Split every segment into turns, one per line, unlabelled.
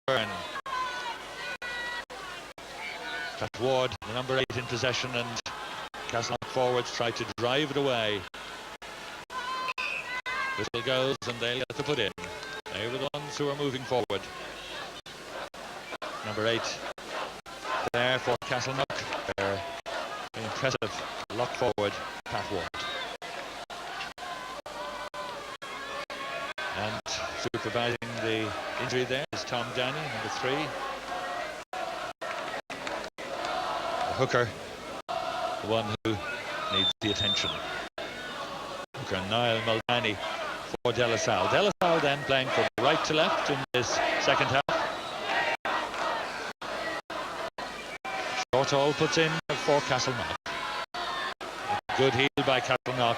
Byrne. Pat Ward, the number 8 in possession, and Castleknock forwards try to drive it away. Whistle goes and they'll get to put in. They were the ones who are moving forward. Number 8 there for Castleknock. Their impressive lock forward, Pat Ward. And supervising the injury there is Tom Downey, number 3. The hooker, the one who needs the attention. Hooker Niall Mulvaney for De La Salle. De La Salle then playing from right to left in this second half. Shortall puts in for Castleknock. Good heel by Castleknock.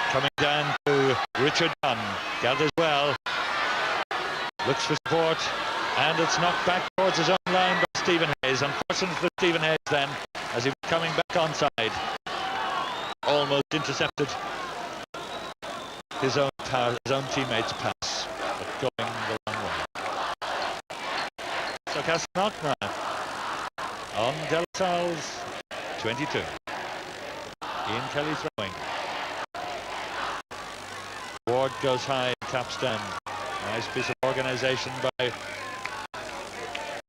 Coming down to Richard Dunn. Gathers well. Looks for support. And it's knocked back towards his own line by Stephen Hayes. Unfortunate for Stephen Hayes then, as he was coming back onside. Almost intercepted his own teammate's pass, but going the wrong way. So Castleknock now on De La Salle's 22. Ian Kelly throwing. Ward goes high, taps down. Nice piece of organisation by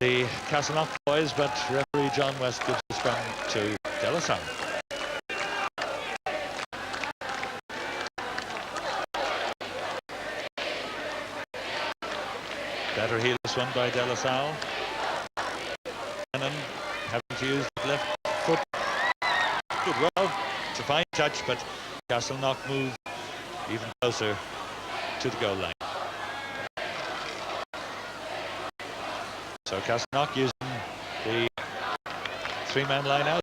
the Castleknock boys, but referee John West gives the scrum to De La Salle. Better heel this one by De La Salle. Cannon having to use the left foot. Good well. It's a fine touch, but Castleknock move even closer to the goal line. So Castleknock using the 3-man line out.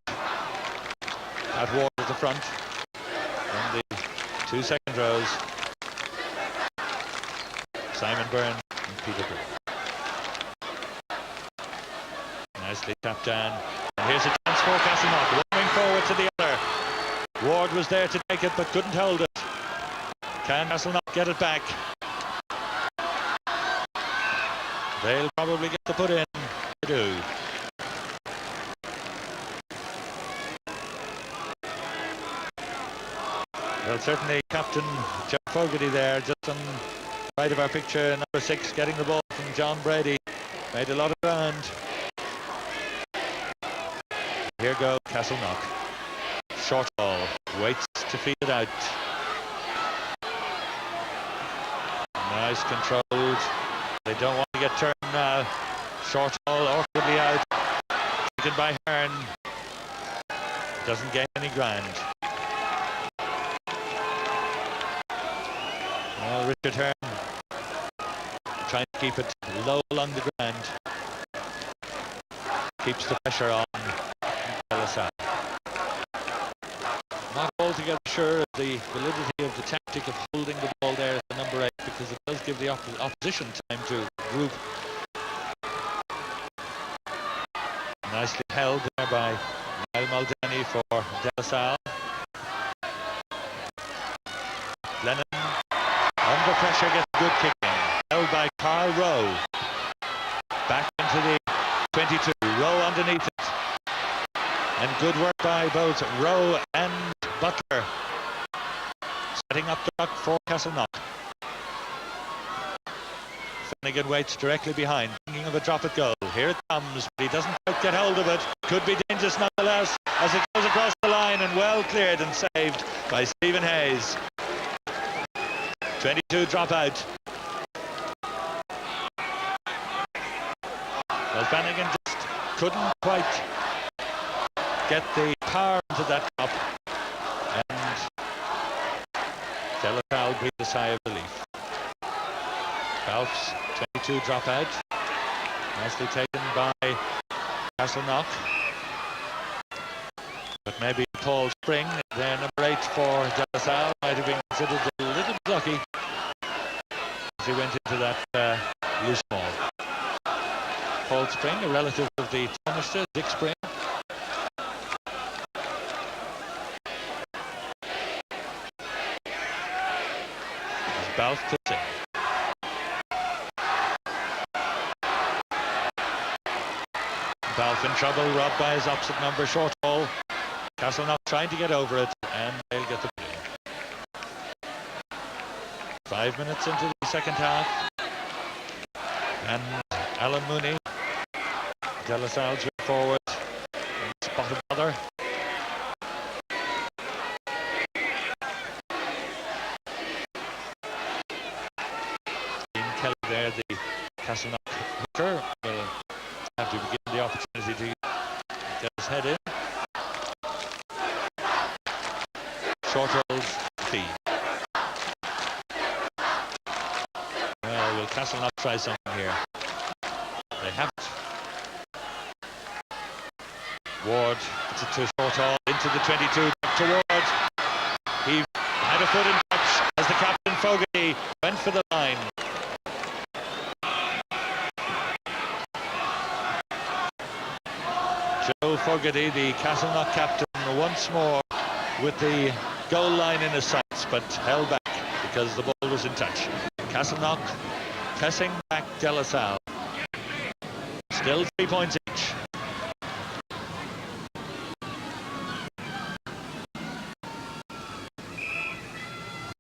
At Ward at the front. And the 2 second rows. Simon Byrne and Peter Byrne. Nicely tapped down. And here's a chance for Castleknock. Roaming forward to the other. Ward was there to take it but couldn't hold it. Can Castleknock get it back? They'll probably get the put in. They do. Well, certainly Captain John Fogarty there, just on the right of our picture, number 6, getting the ball from John Brady. Made a lot of ground. Here goes Castleknock. Short ball, waits to feed it out. Nice controlled. They don't want to get turned now. Short ball awkwardly out. Taken by Hearn. Doesn't gain any ground. Well, Richard Hearn trying to keep it low along the ground. Keeps the pressure on De La Salle. Not altogether sure of the validity of the tactic of holding the ball there at the number 8, because it does give the opposition time to group. Nicely held there by Niall Mulvaney for De La Salle. Lennon under pressure gets good kicking. Held by Carl Rowe. Back into the 22. Rowe underneath it. And good work by both Rowe and Butler. Setting up the ruck for Castleknock. Flanagan waits directly behind, thinking of a drop at goal. Here it comes, but he doesn't quite get hold of it. Could be dangerous nonetheless as it goes across the line, and well cleared and saved by Stephen Hayes. 22 drop out. Well, Flanagan just couldn't quite get the power into that drop, and De La Salle breathed a sigh of relief. Ralph's 22 drop out. Nicely taken by Castleknock. But maybe Paul Spring, their number 8 for De La Salle, might have been considered a little bit lucky as he went into that loose ball. Paul Spring, a relative of the Taoiseach, Dick Spring. As Balfe puts in. Balfe in trouble, robbed by his opposite number, short ball. Castleknock trying to get over it, and they'll get the ball. 5 minutes into the second half, and Alan Mooney, De La Salle's way forward, and spotted another. Dean Kelly there, the Castleknock hooker, will have to be given the opportunity to get his head in. Short rolls, feed. Well, will Castleknock try something here? They haven't. Ward puts it to a short haul into the 22, back to Ward. He had a foot in touch as the captain Fogarty went for the line. Joe Fogarty, the Castleknock captain, once more with the goal line in his sights, but held back because the ball was in touch. Castleknock pressing back De La Salle. Still 3 points each.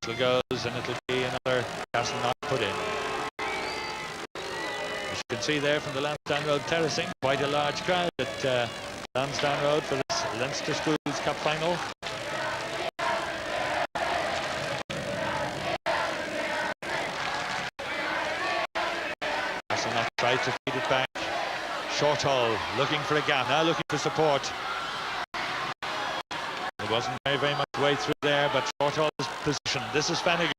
It goes, and it'll be another Castleknock put in. As you can see there from the Lansdowne Road terracing, quite a large crowd at Lansdowne Road for this Leinster Schools Cup final. Castleknock tried to feed it back. Short haul, looking for a gap, now looking for support. There wasn't very much way through there, but short haul is positioned. This is Flanagan,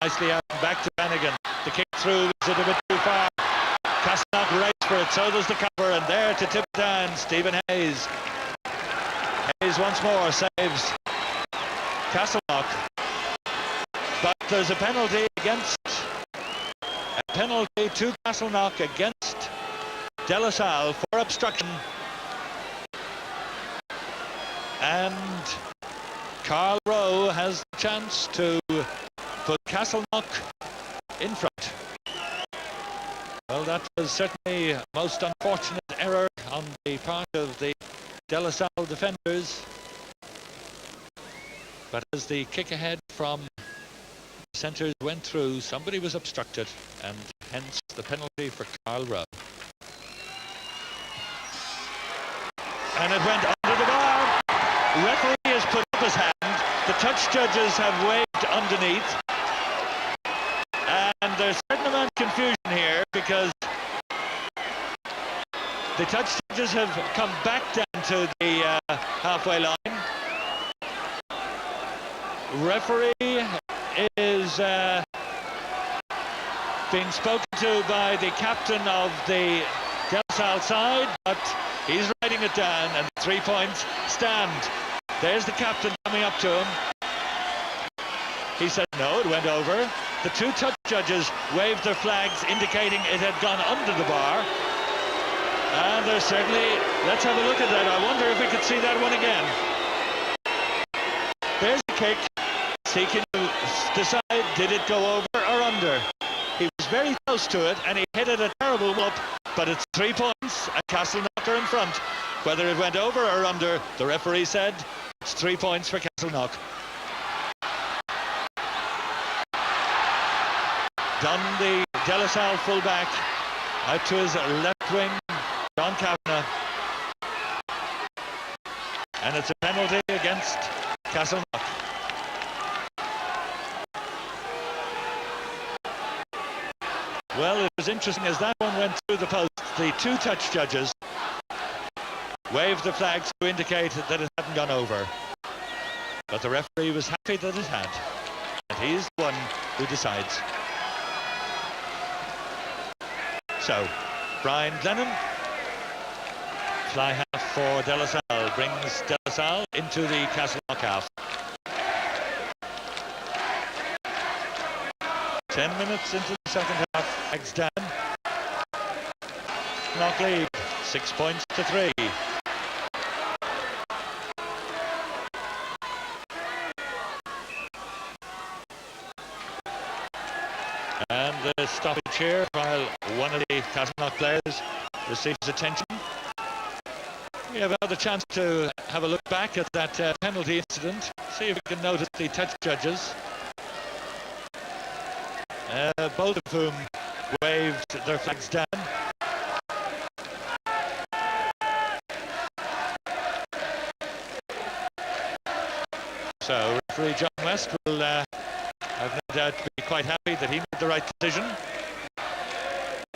nicely out and back to Flanagan. The kick through, is it a bit too far? Castleknock race for it, so does the cover, and there to tip down, Stephen Hayes. Hayes once more saves Castleknock, but there's a penalty to Castleknock against De La Salle for obstruction, and Carl Rowe has the chance to put Castleknock in front. Well, that was certainly a most unfortunate error on the part of the De La Salle defenders. But as the kick ahead from centres went through, somebody was obstructed, and hence the penalty for Carl Rowe. And it went under the bar. Referee has put up his hand. The touch judges have waved underneath. And there's a certain amount of confusion here because the touch judges have come back down to the halfway line. Referee is being spoken to by the captain of the De La Salle side, but he's writing it down, and 3 points stand. There's the captain coming up to him. He said no, it went over. The two touch judges waved their flags indicating it had gone under the bar. And there's certainly, let's have a look at that. I wonder if we could see that one again. There's the kick. Seeking to decide, did it go over or under? He was very close to it, and he hit it a terrible whoop, but it's 3 points, and Castleknock are in front. Whether it went over or under, the referee said it's 3 points for Castleknock. Dunn, the De La Salle fullback, out to his left wing, John Kavanagh. And it's a penalty against Castleknock. Well, it was interesting as that one went through the post. The two touch judges waved the flags to indicate that it hadn't gone over. But the referee was happy that it had. And he's the one who decides. So, Brian Glennon, fly half for De La Salle, brings De La Salle into the Castleknock half. 10 minutes into the second half, Eggs down. Knock lead, 6 points to 3. And the stoppage here while one of the Castleknock players receives attention. We have another chance to have a look back at that penalty incident. See if we can notice the touch judges. Both of whom waved their flags down. So referee John West will have no doubt be quite happy that he made the right decision.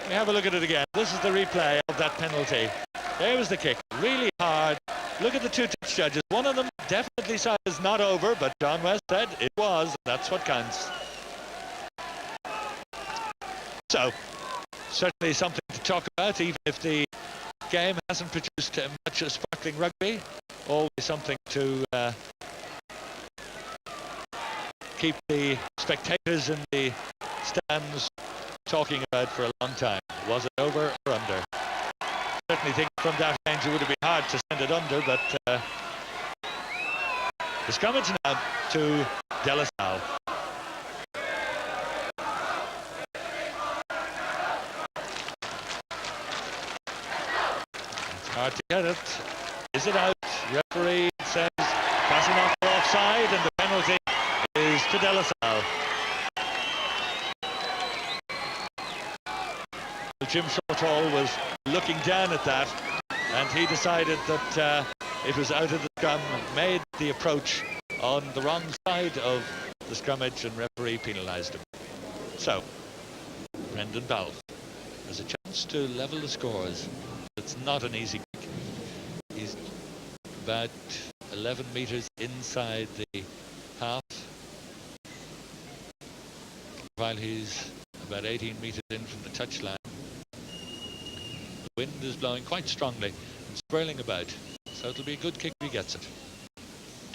We have a look at it again. This is the replay of that penalty. There was the kick, really hard. Look at the two touch judges. One of them definitely said it's not over, but John West said it was. That's what counts. So, certainly something to talk about, even if the game hasn't produced much of sparkling rugby. Always something to keep the spectators in the stands talking about for a long time. Was it over or under? Certainly think from that range it would have been hard to send it under, but the scrummage now to De La Salle. It's hard to get it. Is it out? Referee says Castleknock are offside and the penalty is to De La Salle. Jim Shortall was looking down at that and he decided that it was out of the scrum and made the approach on the wrong side of the scrummage and referee penalised him. So, Brendan Balfe has a chance to level the scores. It's not an easy kick. He's about 11 metres inside the half, while he's about 18 metres in from the touchline. The wind is blowing quite strongly and swirling about, so it'll be a good kick if he gets it.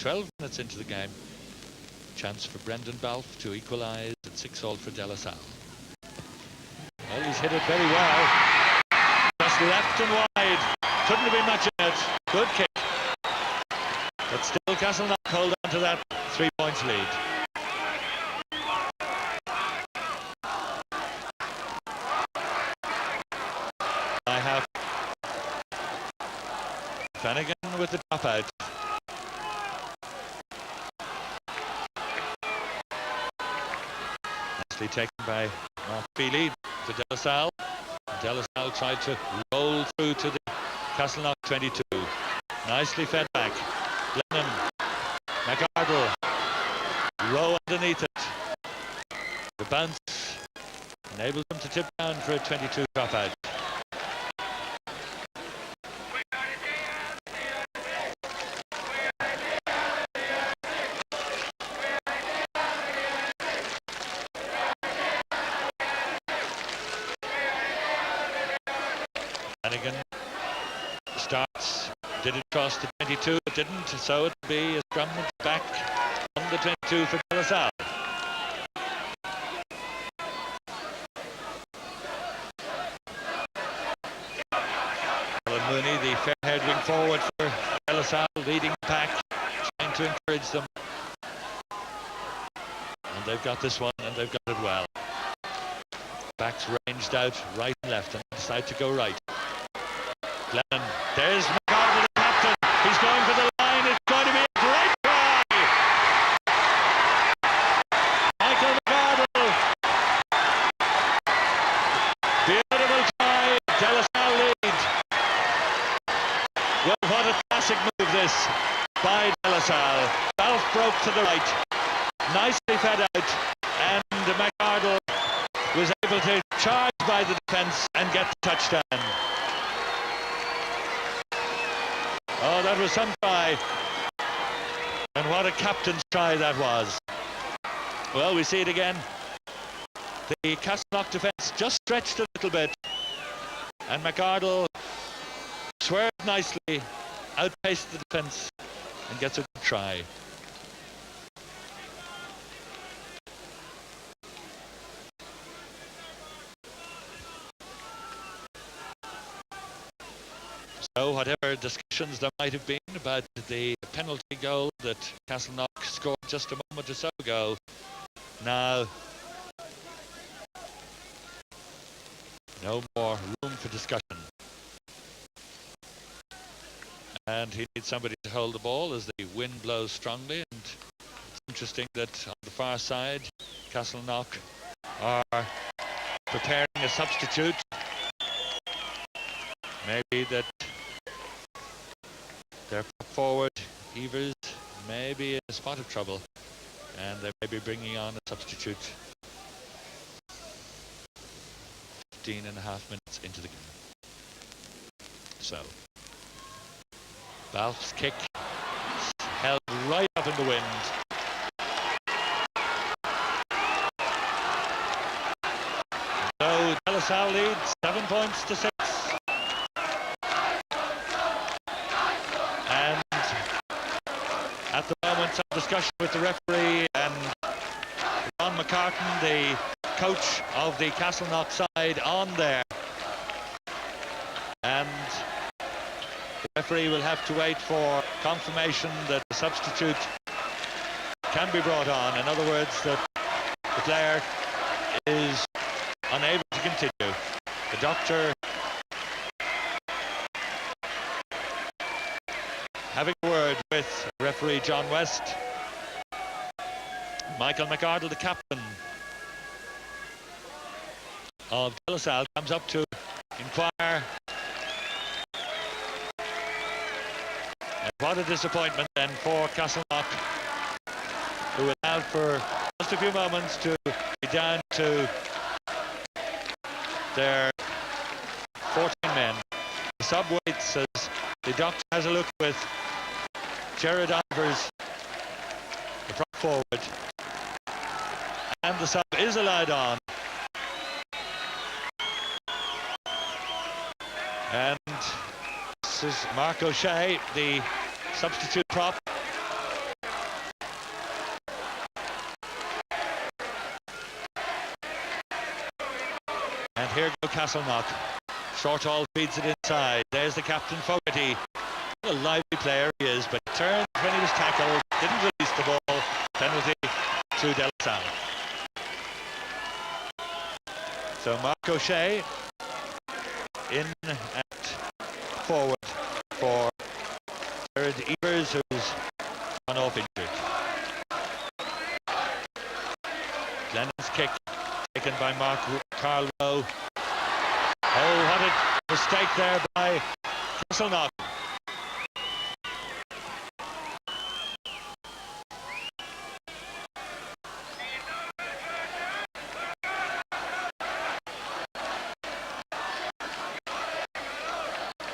12 minutes into the game, chance for Brendan Balfe to equalise at 6-all for De La Salle. Well, he's hit it very well. Just left and wide. Couldn't have been much in it. Good kick. But still Castleknock hold on to that 3 points lead. I have Flanagan with the dropout. Nicely taken by Mark Feely to De La Salle. De La Salle tried to roll through to the Castleknock 22. Nicely fed back. Lennon, McArdle, Rowe underneath it. The bounce enables them to tip down for a 22 dropout. Flanagan starts, did it cross the 22? It didn't, so it'll be a scrum back on the 22 for De La Salle. Alan Mooney, the fair-haired wing forward for De La Salle, leading the pack, trying to encourage them. And they've got this one, and they've got it well. Backs ranged out right and left, and decide to go right. Glennon, there's McArdle, the captain. He's going for the line. It's going to be a great try. Michael McArdle. Beautiful try. De La Salle lead. Well, what a classic move this by De La Salle. Balfe broke to the right. Nicely fed out. And McArdle was able to charge by the defence and get the touchdown. Oh, that was some try. And what a captain's try that was. Well, we see it again. The Castleknock defence just stretched a little bit. And McArdle swerved nicely, outpaced the defence, and gets a good try. So whatever discussions there might have been about the penalty goal that Castleknock scored just a moment or so ago, now no more room for discussion. and he needs somebody to hold the ball as the wind blows strongly. And it's interesting that on the far side, Castleknock are preparing a substitute. Maybe that their forward, Evers, may be in a spot of trouble, and they may be bringing on a substitute 15.5 minutes into the game. So, Balf's kick held right up in the wind. So De La Salle leads 7 points to 6. And at the moment, some discussion with the referee and Ron McCartan, the coach of the Castleknock side, on there. And the referee will have to wait for confirmation that the substitute can be brought on. In other words, that the player is unable to continue. The doctor having a word with referee John West. Michael McArdle, the captain of De La Salle, comes up to inquire. And what a disappointment then for Castleknock, who will have for just a few moments to be down to their 14 men. The sub waits as the doctor has a look with Jared Ivers, the prop forward, and the sub is allowed on. And this is Mark O'Shea, the substitute prop. And here go Castleknock. Shortall feeds it inside. There's the captain, Fogarty. What a lively player he is, but turned when he was tackled, didn't release the ball. Penalty to De La Salle. So Mark O'Shea in at forward for Jared Evers, who's gone off injured. Glennon's kick taken by Carl Rowe. Oh, what a mistake there by Castleknock.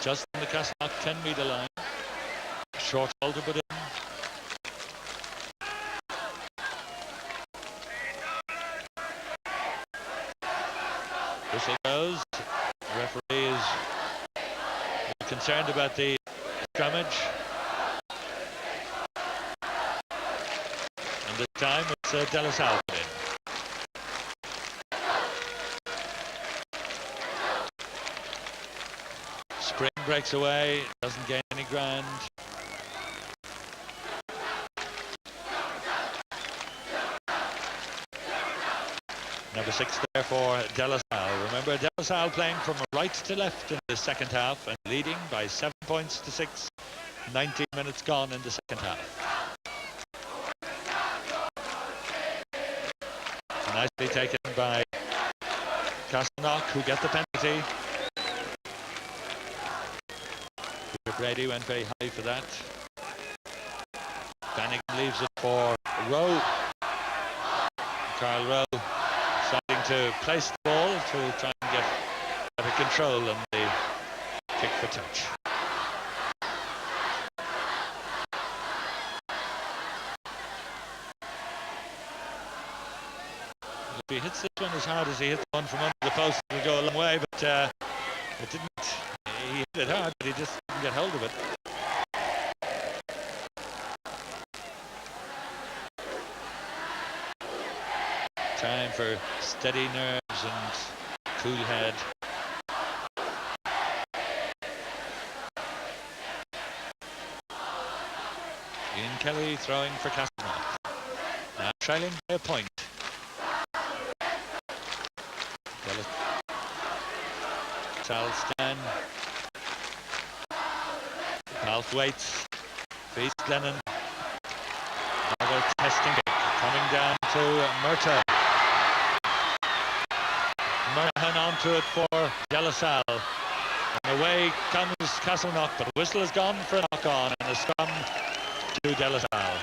Just on the Castleknock 10-metre line. Short hold to put in. Whistle goes. The referee is concerned about the scrummage. And this time it's De La Salle in. Spring breaks away, doesn't gain any ground. Number 6 there for De La Salle. Remember, De La Salle playing from right to left in the second half and leading by 7 points to 6. 19 minutes gone in the second half. Nicely taken by Castleknock, who get the penalty. Brady went very high for that. Bannigan leaves it for Rowe. Carl Rowe starting to place the ball to try and get better control and the kick for touch. If he hits this one as hard as he hit the one from under the post, it'll go a long way, but it didn't. He hit it hard, but he just didn't get hold of it. Time for steady nerves and cool head. Ian Kelly throwing for Castleknock. Now trailing by a point. Sal Stan. Ralph waits, feeds Glennon. Another testing kick coming down to Murtagh. Monaghan onto it for De La Salle. And away comes Castleknock, but the whistle has gone for a knock-on and a scrum to De La Salle.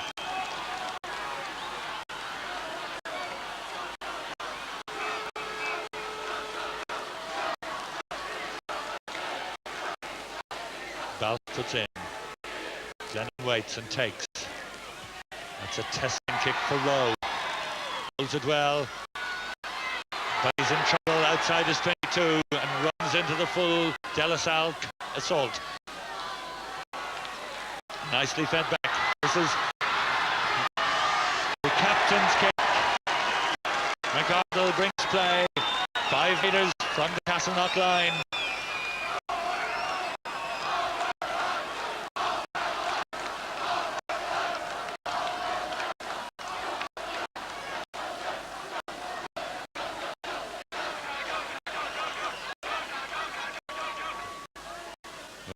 Balfe puts in. Glennon waits and takes. That's a testing kick for Rowe. Holds it well. But he's in trouble outside his 22 and runs into the full De La Salle assault. Nicely fed back. This is the captain's kick. McArdle brings play 5 metres from the Castleknock line.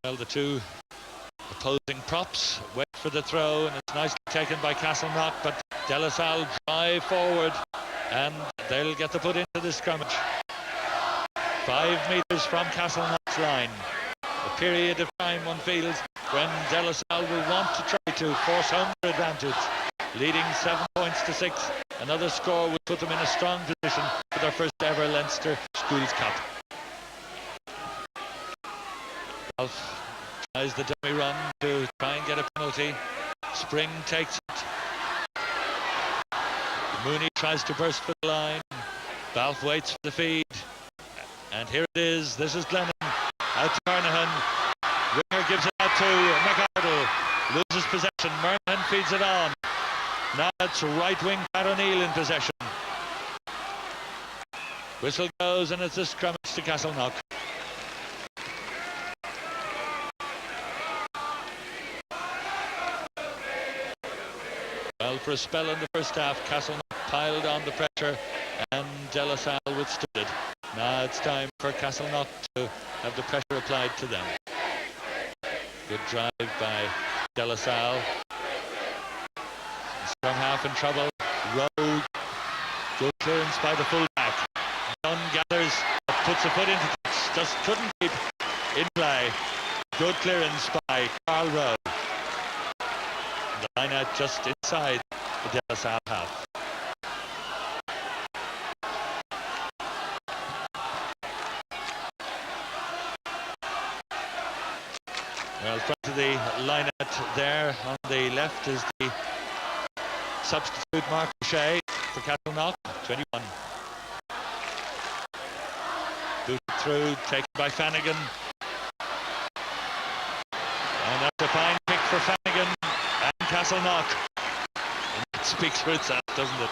Well, the two opposing props wait for the throw, and it's nicely taken by Castleknock, but De La Salle drive forward and they'll get the put into the scrummage. 5 metres from Castleknock's line. A period of time, one feels, when De La Salle will want to try to force home their advantage. Leading 7 points to 6. Another score would put them in a strong position for their first ever Leinster Schools Cup. Ralph tries the dummy run to try and get a penalty. Spring takes it. Mooney tries to burst for the line. Balfe waits for the feed. And here it is. This is Glennon. Out to Carnahan. Winger gives it out to McArdle. Loses possession. Murnahan feeds it on. Now it's right wing Pat O'Neill in possession. Whistle goes and it's a scrummage to Castleknock. Well, for a spell in the first half, Castleknock piled on the pressure and De La Salle withstood it. Now it's time for Castleknock to have the pressure applied to them. Good drive by De La Salle. Scrum half in trouble. Rowe. Good clearance by the fullback. Dunn gathers, puts a foot into touch, just couldn't keep in play. Good clearance by Carl Rowe. The line out just inside the De La Salle half. Well, front of the line out there on the left is the substitute Mark O'Shea for Castleknock, 21. Booted through, taken by Flanagan. And that's a fine pick for Flanagan and Castleknock. And it speaks for itself, doesn't it?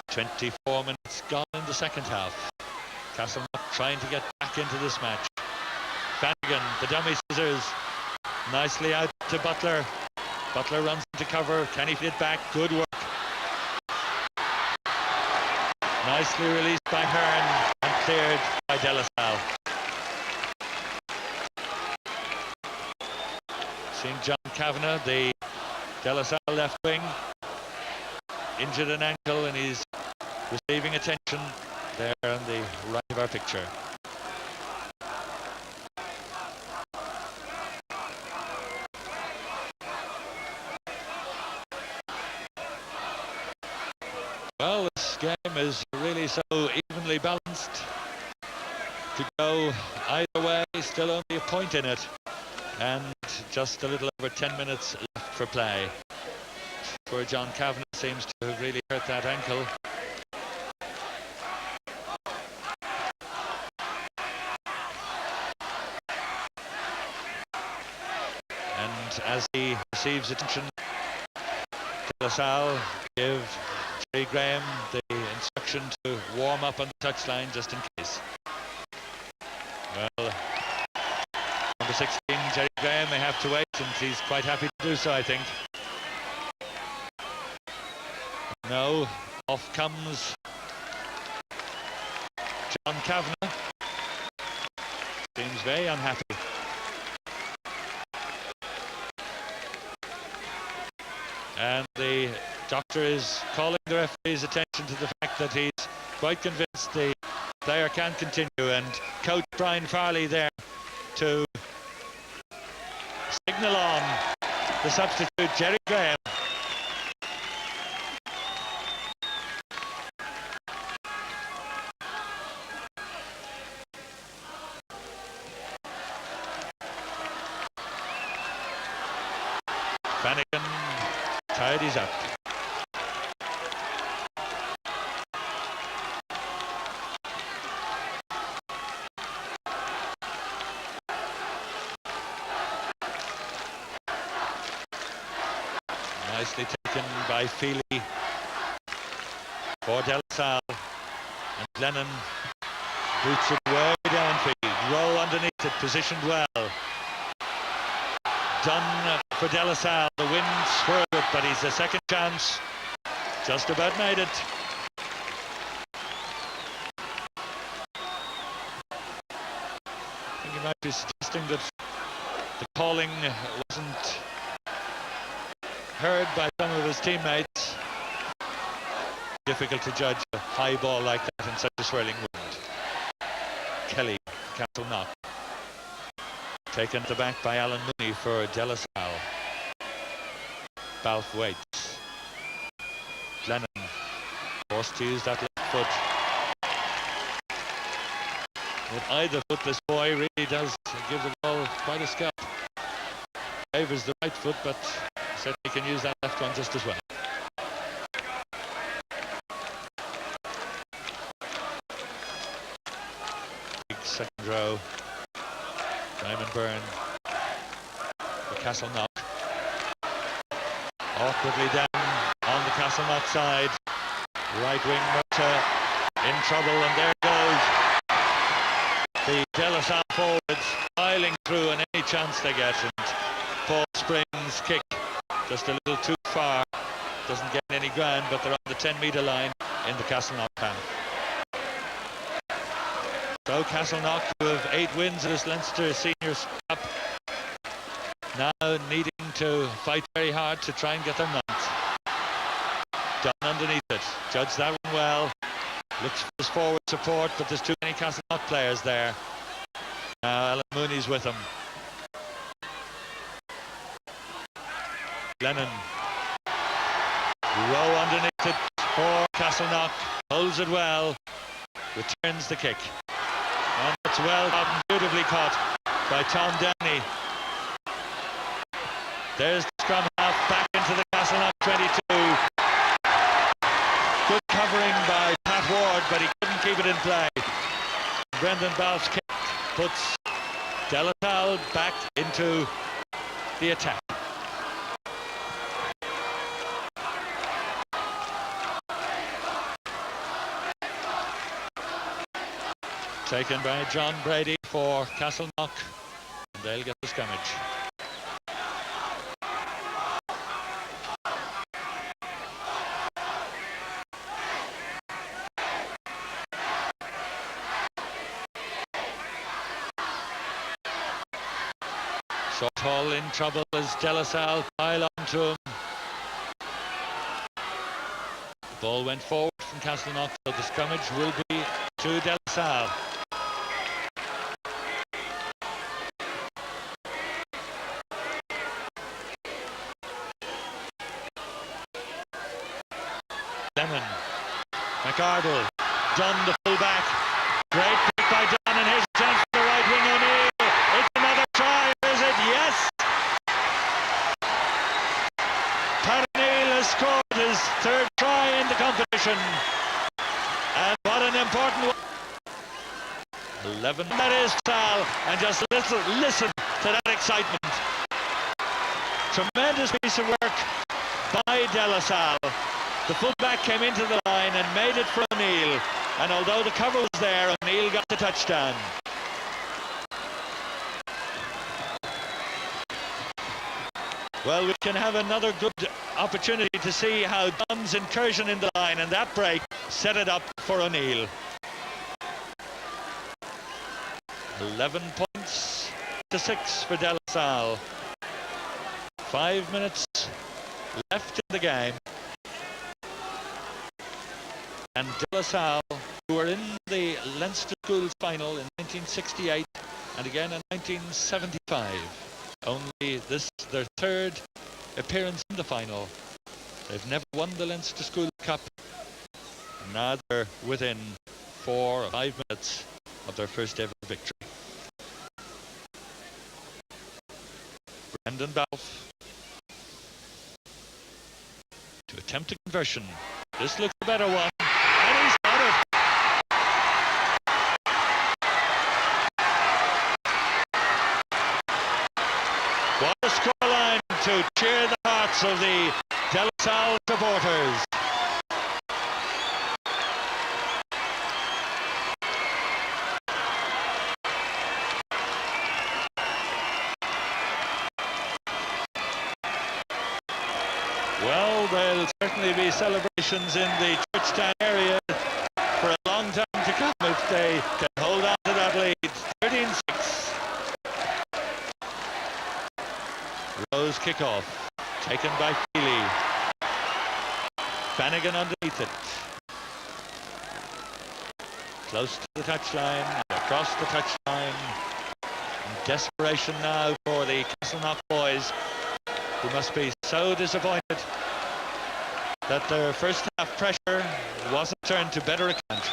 .24 minutes gone in the second half. Castleknock trying to get back into this match. Flanagan, the dummy scissors. Nicely out to Butler. Butler runs into cover. Can he fit back? Good work. Nicely released by Hearn and cleared by De La Salle. Seeing John Kavanagh, the De La Salle left wing, injured an ankle and he's receiving attention there on the right of our picture. Well, this game is really so evenly balanced. To go either way, still only a point in it. And just a little over 10 minutes left for play. Poor John Kavanagh seems to have really hurt that ankle. And as he receives attention, De La Salle give Jerry Graham the instruction to warm up on the touchline just in case. Well, number 16 Jerry Graham may have to wait, and he's quite happy to do so, I think. No, off comes John Kavanagh. Seems very unhappy. And the doctor is calling the referee's attention to the fact that he's quite convinced the player can continue, and coach Brian Farley there to signal on the substitute Jerry Graham. Flanagan tidies up. Nicely taken by Feely for De La Salle, and Lennon boots it way downfield. Rowe underneath it, positioned well. Done for De La Salle. The wind swirled it, but he's a second chance. Just about made it. I think he might be suggesting that the calling wasn't heard by some of his teammates. Difficult to judge a high ball like that in such a swirling wind. Kelly, Castleknock. Taken to back by Alan Mooney for De La Salle. Balfe waits. Glennon forced to use that left foot. With either foot, this boy really does give the ball quite a scalp. Favours the right foot, but certainly can use that left one just as well. Big second row. Simon Byrne for Castleknock. Awkwardly down on the Castleknock side. Right wing Murtagh in trouble, and there goes the De La Salle forwards piling through on any chance they get, and Paul Spring's kick just a little too far. Doesn't get any ground, but they're on the 10-metre line in the Castleknock half. So Castleknock, who have 8 wins at this Leinster Seniors Cup, now needing to fight very hard to try and get their 9th. Done underneath it. Judged that one well. Looks for his forward support, but there's too many Castleknock players there. Now Alan Mooney's with him. Lennon. Rowe underneath it for Castleknock. Holds it well. Returns the kick. And it's well gotten, beautifully caught by Tom Downey. There's the scrum half back into the Castleknock 22. Good covering by Pat Ward, but he couldn't keep it in play. Brendan Balfe's kick puts De La Salle back into the attack. Taken by John Brady for Castleknock, and they'll get the scrimmage. Shorthall in trouble as De La Salle pile onto him. The ball went forward from Castleknock, so the scrimmage will be to De La Salle. Lennon, McArdle, Dunn the full-back. Great pick by Dunn, and here's a chance for the right wing O'Neill. It's another try, is it? Yes! Pat O'Neill has scored his 3rd try in the competition. And what an important one. 11, that is Sal, and just listen to that excitement. Tremendous piece of work by De La Salle. The fullback came into the line and made it for O'Neill, and although the cover was there, O'Neill got the touchdown. Well, we can have another good opportunity to see how Dunn's incursion in the line and that break set it up for O'Neill. 11 points to 6 for De La Salle. 5 minutes left in the game. And De La Salle, who were in the Leinster Schools final in 1968 and again in 1975. Only this their third appearance in the final. They've never won the Leinster School Cup. And now they're within 4 or 5 minutes of their first ever victory. Brendan Balfe to attempt a conversion. This looks a better one. And he's got it. What a scoreline to cheer the hearts of the De La Salle supporters. Well, there'll certainly be celebrations in the Churchtown area for a long time to come if they can hold on to that lead. 13-6. Rose kick-off, taken by Feely. Flanagan underneath it. Close to the touchline, across the touchline. In desperation now for the Castleknock boys, who must be so disappointed that their first half pressure wasn't turned to better account.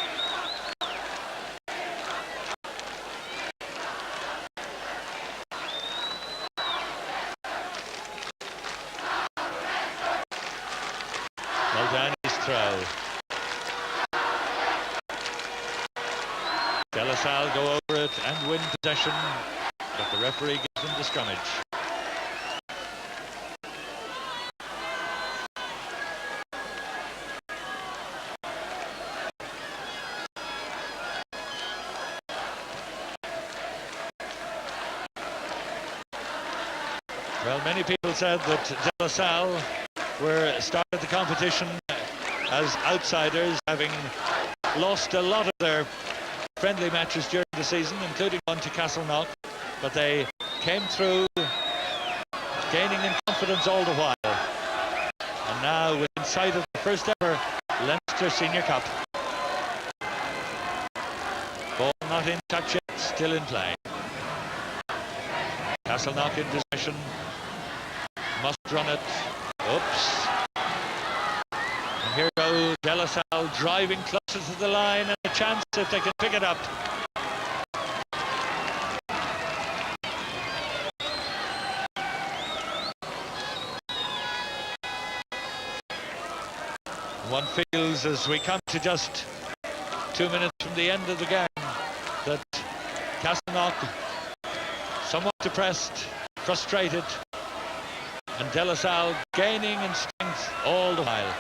Muldowney's throw. De La Salle go over it and win possession, but the referee gives them the scrummage. Well, many people said that De La Salle started the competition as outsiders, having lost a lot of their friendly matches during the season, including one to Castleknock, but they came through, gaining in confidence all the while. And now within sight of the first ever Leinster Senior Cup. Ball not in touch yet, still in play. Castleknock in possession. Must run it. Oops. And here go De La Salle driving closer to the line, and a chance if they can pick it up. One feels as we come to just 2 minutes from the end of the game that Castleknock somewhat depressed, frustrated, and De La Salle gaining in strength all the while.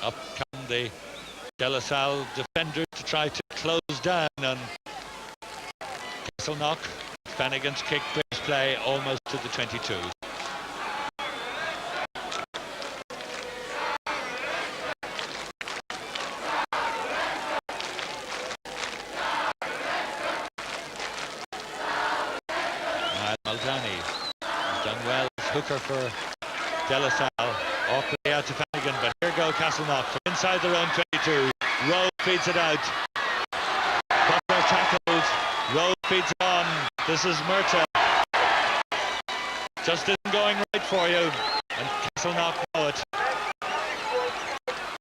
Up come the De La Salle defenders to try to close down on Castleknock. Flanagan's kick brings play almost to the 22. Muldowney has done well as hooker for De La Salle. Awkwardly out to Flanagan, but here go Castleknock from inside their own 22. Rowe feeds it out. Butler tackled. Rowe feeds it on. This is Murtagh. Just isn't going right for you. And Castleknock know it.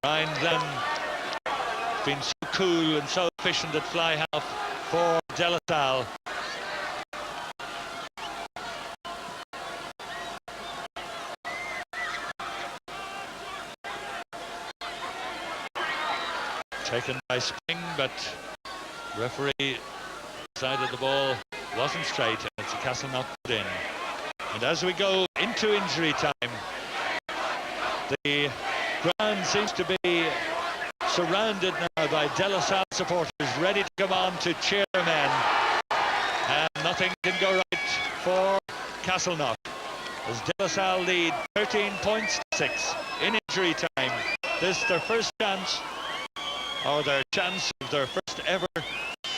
Ryan Glenn has been so cool and so efficient at fly half for De La Salle. Taken by Spring, but referee decided the ball wasn't straight, and it's a Castleknock put in. And as we go into injury time, the ground seems to be surrounded now by De La Salle supporters ready to come on to cheer them in, and nothing can go right for Castleknock as De La Salle lead 13 points to 6 in injury time. This is their first chance, or their chance of their first ever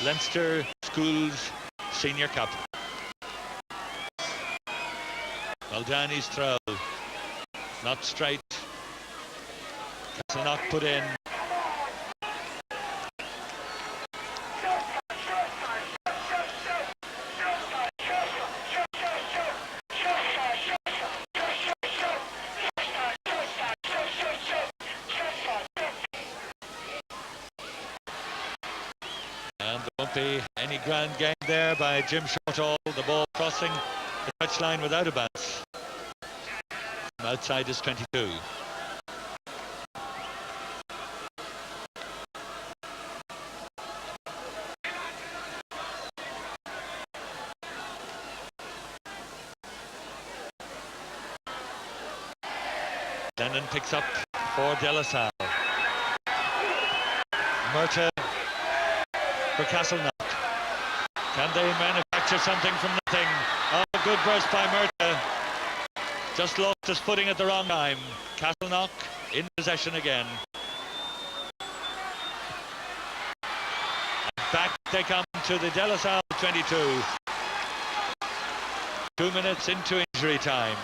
Leinster Schools Senior Cup. Muldowney's throw, not straight. Castleknock put in. And there won't be any grand game there by Jim Shortall. The ball crossing the touchline without a bounce. From outside is 22. Lennon picks up for De La Salle. Murtagh for Castleknock. Can they manufacture something from nothing? Oh, good burst by Murtagh. Just lost his footing at the wrong time. Castleknock in possession again. And back they come to the De La Salle 22. 2 minutes into injury time.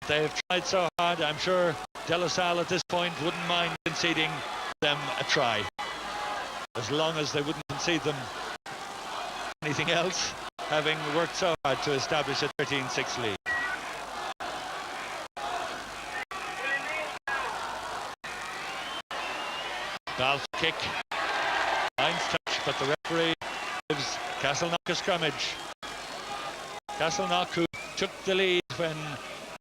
They've tried so hard, I'm sure De La Salle at this point wouldn't mind conceding them a try, as long as they wouldn't concede them anything else, having worked so hard to establish a 13-6 lead. Balfe kick, Hines touch, but the referee gives Castleknock a scrummage. Castleknock, who took the lead when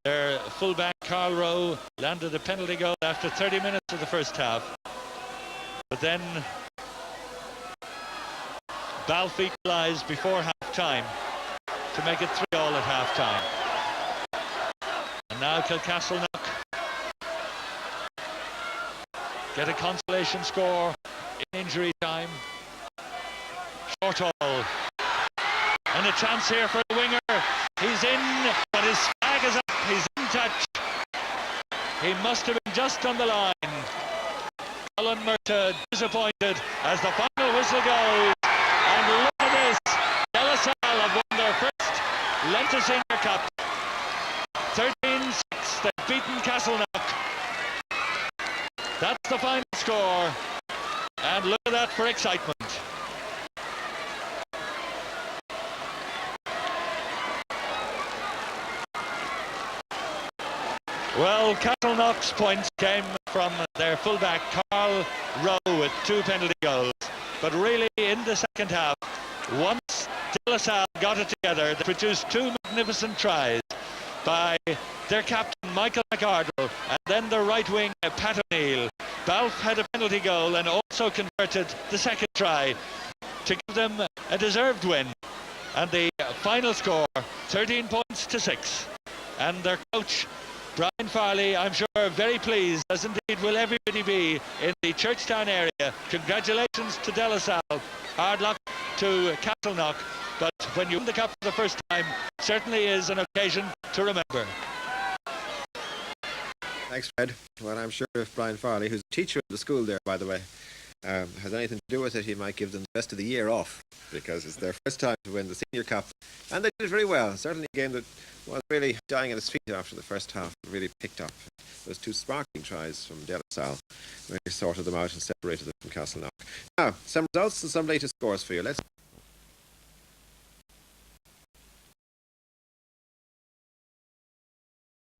their fullback Carl Rowe landed a penalty goal after 30 minutes of the first half. But then Balfe equalised before half-time to make it 3-3 at half-time. And now Castleknock get a consolation score in injury time. Shortall. And a chance here for the winger. He's in, but his flag is up. He's in touch. He must have been just on the line. Colin Murtagh disappointed as the final whistle goes. And look at this. De La Salle have won their first Leinster Senior Cup. 13-6. They've beaten Castleknock. That's the final score. And look at that for excitement. Well, Castleknock's points came from their fullback Carl Rowe with 2 penalty goals. But really, in the second half, once De La Salle got it together, they produced 2 magnificent tries by their captain Michael McArdle and then the right wing Pat O'Neill. Balfe had a penalty goal and also converted the second try to give them a deserved win. And the final score, 13 points to 6. And their coach, Brian Farley, I'm sure very pleased, as indeed will everybody be in the Churchtown area. Congratulations to De La Salle. Hard luck to Castleknock. But when you win the cup for the first time, certainly is an occasion to remember.
Thanks, Fred. Well, I'm sure if Brian Farley, who's a teacher at the school there, by the way, has anything to do with it, he might give them the rest of the year off, because it's their first time to win the Senior Cup. And they did very well. Certainly a game that was really dying at its feet after the first half. It really picked up. Those 2 sparkling tries from De La Salle really sorted them out and separated them from Castleknock. Now, some results and some latest scores for you. Let's